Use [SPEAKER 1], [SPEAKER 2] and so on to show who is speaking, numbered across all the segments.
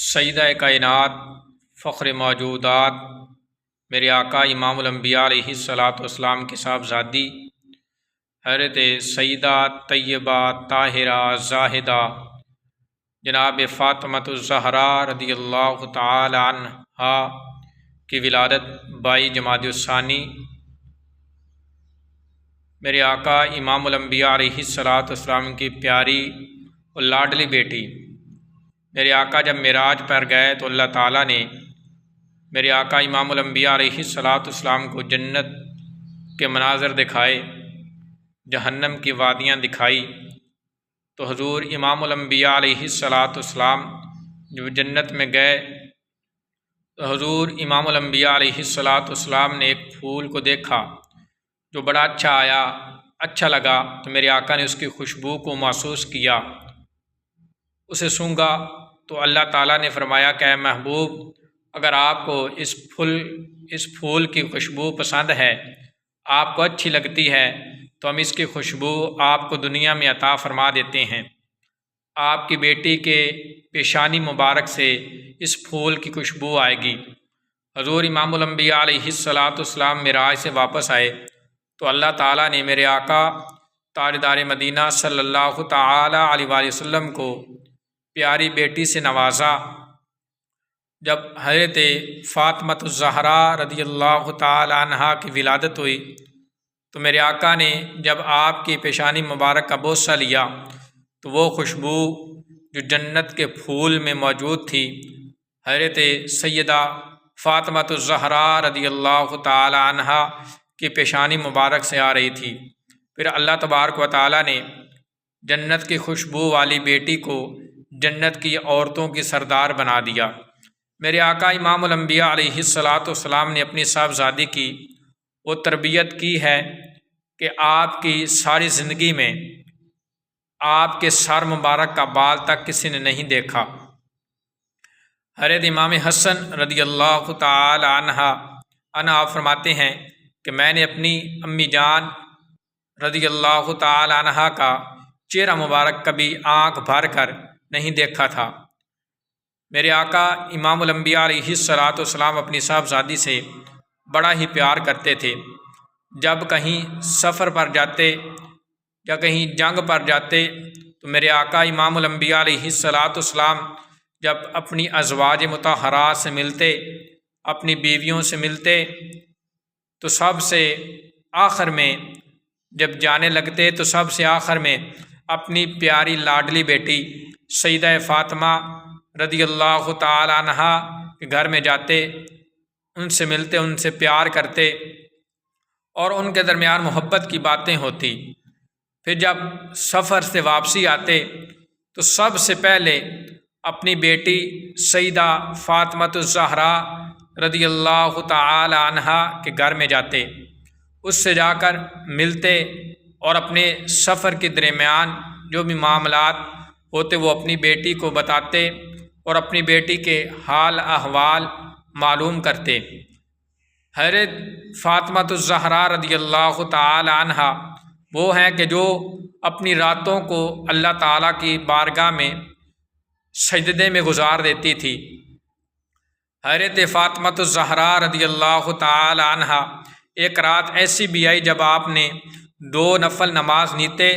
[SPEAKER 1] سیدہ کائنات، فخر موجودات، میرے آقا امام الانبیاء علیہ الصلاۃ والسلام کے صاحبزادی حضرت سیدہ طیبہ طاہرہ زاہدہ جناب فاطمۃ الزہراء رضی اللہ تعالی عنہا کی ولادت 22 جمادی الثانی میرے آقا امام الانبیاء علیہ الصلاۃ والسلام کی پیاری اور لاڈلی بیٹی میرے آقا جب معراج پر گئے تو اللہ تعالیٰ نے میرے آقا امام الانبیاء علیہ الصلاۃ والسلام کو جنت کے مناظر دکھائے، جہنم کی وادیاں دکھائی۔ تو حضور امام الانبیاء علیہ الصلاۃ والسلام جب جنت میں گئے تو حضور امام الانبیاء علیہ الصلاۃ والسلام نے ایک پھول کو دیکھا جو بڑا اچھا لگا، تو میرے آقا نے اس کی خوشبو کو محسوس کیا، اسے سونگھا تو اللہ تعالیٰ نے فرمایا کہ اے محبوب، اگر آپ کو اس پھول کی خوشبو پسند ہے، آپ کو اچھی لگتی ہے، تو ہم اس کی خوشبو آپ کو دنیا میں عطا فرما دیتے ہیں۔ آپ کی بیٹی کے پیشانی مبارک سے اس پھول کی خوشبو آئے گی۔ حضور امام الانبیاء علیہ الصلاۃ والسلام معراج سے واپس آئے تو اللہ تعالیٰ نے میرے آقا تاجدار مدینہ صلی اللہ تعالی علیہ وآلہ وسلم کو پیاری بیٹی سے نوازا۔ جب حضرت فاطمۃ الزہراء رضی اللہ تعالی عنہا کی ولادت ہوئی تو میرے آقا نے جب آپ کی پیشانی مبارک کا بوسہ لیا تو وہ خوشبو جو جنت کے پھول میں موجود تھی حضرت سیدہ فاطمۃ الزہراء رضی اللہ تعالی عنہا کی پیشانی مبارک سے آ رہی تھی۔ پھر اللہ تبارک و تعالیٰ نے جنت کی خوشبو والی بیٹی کو جنت کی عورتوں کی سردار بنا دیا۔ میرے آقا امام الانبیاء علیہ الصلاۃ والسلام نے اپنی صاحبزادی کی وہ تربیت کی ہے کہ آپ کی ساری زندگی میں آپ کے سر مبارک کا بال تک کسی نے نہیں دیکھا۔ حضرت امام حسن رضی اللہ تعالی عنہ آپ فرماتے ہیں کہ میں نے اپنی امی جان رضی اللہ تعالی عنہا کا چہرہ مبارک کبھی آنکھ بھر کر نہیں دیکھا تھا۔ میرے آقا امام الانبیاء علیہ الصلاۃ والسلام اپنی صاحبزادی سے بڑا ہی پیار کرتے تھے۔ جب کہیں سفر پر جاتے یا کہیں جنگ پر جاتے تو میرے آقا امام الانبیاء علیہ الصلاۃ والسلام جب اپنی ازواج مطہرات سے ملتے، اپنی بیویوں سے ملتے، تو سب سے آخر میں جب جانے لگتے تو سب سے آخر میں اپنی پیاری لاڈلی بیٹی سیدہ فاطمہ رضی اللہ تعالی عنہا کے گھر میں جاتے، ان سے ملتے، ان سے پیار کرتے اور ان کے درمیان محبت کی باتیں ہوتی۔ پھر جب سفر سے واپسی آتے تو سب سے پہلے اپنی بیٹی سیدہ فاطمۃ الزہراء رضی اللہ تعالی عنہا کے گھر میں جاتے، اس سے جا کر ملتے اور اپنے سفر کے درمیان جو بھی معاملات ہوتے وہ اپنی بیٹی کو بتاتے اور اپنی بیٹی کے حال احوال معلوم کرتے۔ حضرت فاطمۃ الزہراء رضی اللہ تعالی عنہا وہ ہیں کہ جو اپنی راتوں کو اللہ تعالیٰ کی بارگاہ میں سجدے میں گزار دیتی تھی۔ حضرت فاطمۃ الزہراء رضی اللہ تعالی عنہا ایک رات ایسی بھی آئی جب آپ نے 2 نفل نماز نیتے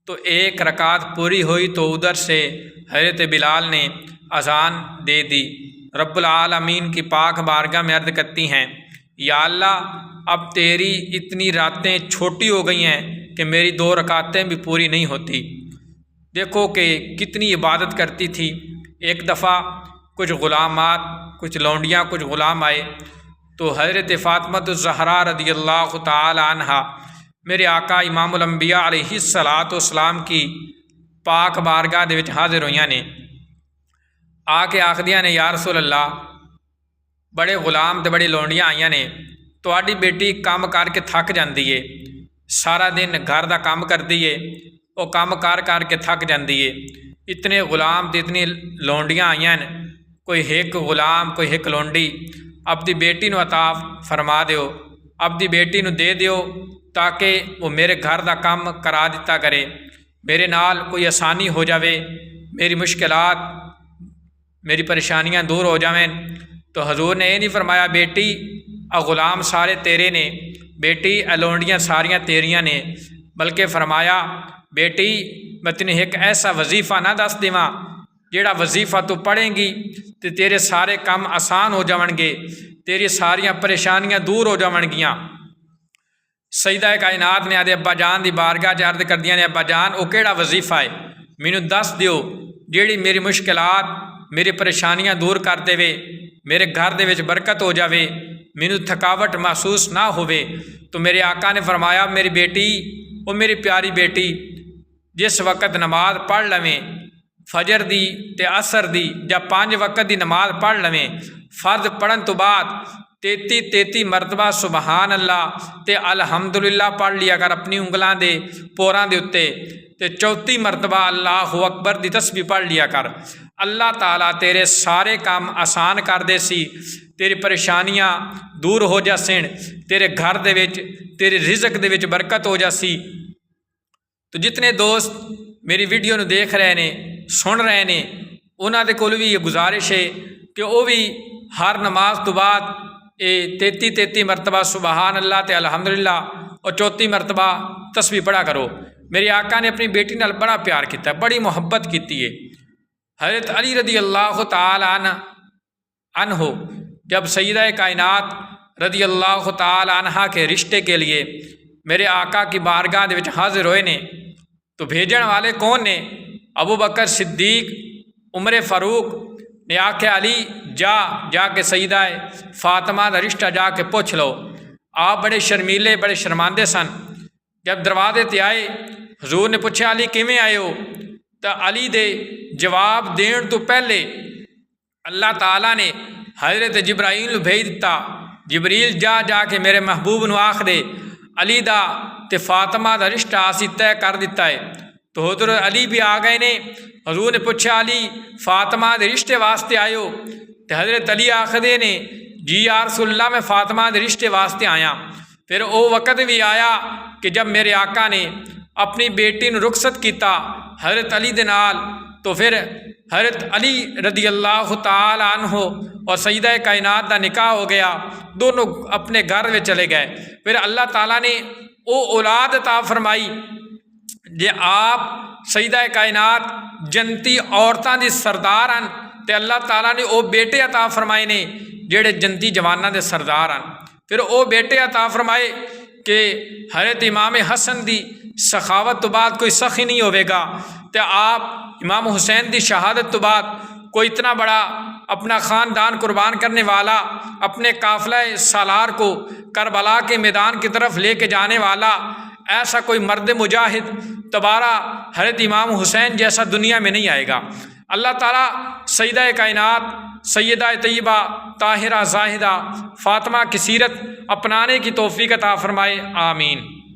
[SPEAKER 1] تو ایک رکعت پوری ہوئی تو ادھر سے حضرت بلال نے اذان دے دی۔ رب العالمین کی پاک بارگاہ میں عرض کرتی ہیں، یا اللہ اب تیری اتنی راتیں چھوٹی ہو گئی ہیں کہ میری 2 رکعتیں بھی پوری نہیں ہوتی۔ دیکھو کہ کتنی عبادت کرتی تھی۔ ایک دفعہ کچھ غلامات، کچھ لونڈیاں، کچھ غلام آئے تو حضرت فاطمۃ الزہراء رضی اللہ تعالی عنہا میرے آقا امام الانبیاء علیہ الصلاۃ والسلام کی پاک بارگاہ دے وچ حاضر ہوئیاں نے، آ کے آخدیاں نے یا رسول اللہ بڑے غلام تے بڑی لونڈیاں آئیاں نے، تہاڈی بیٹی کام کر کے تھک جاندی ہے، سارا دن گھر دا کام کردی ہے، وہ کام کر کے تھک جاندی ہے، اتنے غلام تے اتنی لونڈیاں آئیاں نے، کوئی ایک غلام کوئی ایک لونڈی اپنی بیٹی نو عطا فرما دیو، اپنی بیٹی نو دے دیو تاکہ وہ میرے گھر دا کام کرا دیتا کرے، میرے نال کوئی آسانی ہو جاوے، میری مشکلات میری پریشانیاں دور ہو جائیں۔ تو حضور نے یہ نہیں فرمایا بیٹی غلام سارے تیرے نے، بیٹی لونڈیاں ساریاں تیریاں نے، بلکہ فرمایا بیٹی میں تینوں ایک ایسا وظیفہ نہ دس دیواں جیڑا وظیفہ تو پڑھیں گی تو تیرے سارے کام آسان ہو جاون گے، تیری ساریاں پریشانیاں دور ہو جاون گیاں۔ سیدہ کائنات نے آدھے ابا جان دی بارگاہ چ عرض کردیاں نے ابا جان وہ کیڑا وظیفہ ہے مینوں دس دیو جیڑی میری مشکلات میری پریشانیاں دور کر دے، میرے گھر دے وچ برکت ہو جاوے، مینوں تھکاوٹ محسوس نہ ہوئے۔ تو میرے آقا نے فرمایا میری بیٹی وہ میری پیاری بیٹی جس وقت نماز پڑھ لویں فجر دی تے عصر دی یا 5 وقت دی نماز پڑھ لویں، فرض پڑھن تو بعد 33 مرتبہ سبحان اللہ تے الحمدللہ پڑھ لیا کر اپنی انگلاں دے پوراں دے اتے، تے 34 مرتبہ اللہ اکبر دی تسبیح پڑھ لیا کر۔ اللہ تعالیٰ تیرے سارے کام آسان کر دے سی، تیری پریشانیاں دور ہو جاسن، تیرے گھر دے وچ تیری رزق دے وچ برکت ہو جاسی۔ تو جتنے دوست میری ویڈیو نو دیکھ رہے نے سن رہے نے انہاں دے کول بھی یہ گزارش ہے کہ وہ بھی ہر نماز تو بعد 33 مرتبہ سبحان اللہ تے الحمدللہ اور 34 مرتبہ تسبیح پڑھا کرو۔ میرے آقا نے اپنی بیٹی نال بڑا پیار کیتا ہے، بڑی محبت کیتی ہے۔ حضرت علی رضی اللہ تعالی عنہ جب سیدہ کائنات رضی اللہ تعالی عنہ کے رشتے کے لیے میرے آقا کی بارگاہ دے وچ حاضر ہوئے نے تو بھیجن والے کون نے؟ ابو بکر صدیق عمر فاروق نے آکھیا علی جا کے سیدہ فاطمہ دا رشتہ جا کے پوچھ لو۔ آپ بڑے شرمیلے بڑے شرماندے سن۔ جب دروازے تے آئے حضور نے پوچھا علی کیویں آئے ہو؟ تو علی دے جواب دین تو پہلے اللہ تعالیٰ نے حضرت جبرائیل بھیج دیتا، جبریل جا کے میرے محبوب نو آکھ دے علی دا تے فاطمہ دا رشتہ اسی طے کر دیتا ہے۔ تو حضرت علی بھی آ گئے نے۔ حضور نے پوچھا علی فاطمہ دے رشتے واسطے آئے ہو؟ تو حضرت علی آخدے نے جی یا رسول اللہ میں فاطمہ دے رشتے واسطے آیا۔ پھر وہ وقت بھی آیا کہ جب میرے آقا نے اپنی بیٹی نو رخصت کیتا حضرت علی دے نال، تو پھر حضرت علی رضی اللہ تعالی عنہ اور سیدہ کائنات دا نکاح ہو گیا، دونوں اپنے گھر میں چلے گئے۔ پھر اللہ تعالیٰ نے وہ اولاد عطا فرمائی جے آپ سیدہ کائنات جنتی عورتاں دی سردار ہیں تے اللہ تعالیٰ نے وہ بیٹے عطا فرمائے نے جڑے جنتی جواناں دے سردار ہیں۔ پھر وہ بیٹے عطا فرمائے کہ حضرت امام حسن دی سخاوت تو بعد کوئی سخی نہیں ہوئے گا، تے آپ امام حسین دی شہادت تو بعد کوئی اتنا بڑا اپنا خاندان قربان کرنے والا، اپنے قافلہ سالار کو کربلا کے میدان کی طرف لے کے جانے والا ایسا کوئی مرد مجاہد دوبارہ حضرت امام حسین جیسا دنیا میں نہیں آئے گا۔ اللہ تعالیٰ سیدہ کائنات سیدہ طیبہ طاہرہ زاہدہ فاطمہ کی سیرت اپنانے کی توفیق عطا فرمائے، آمین۔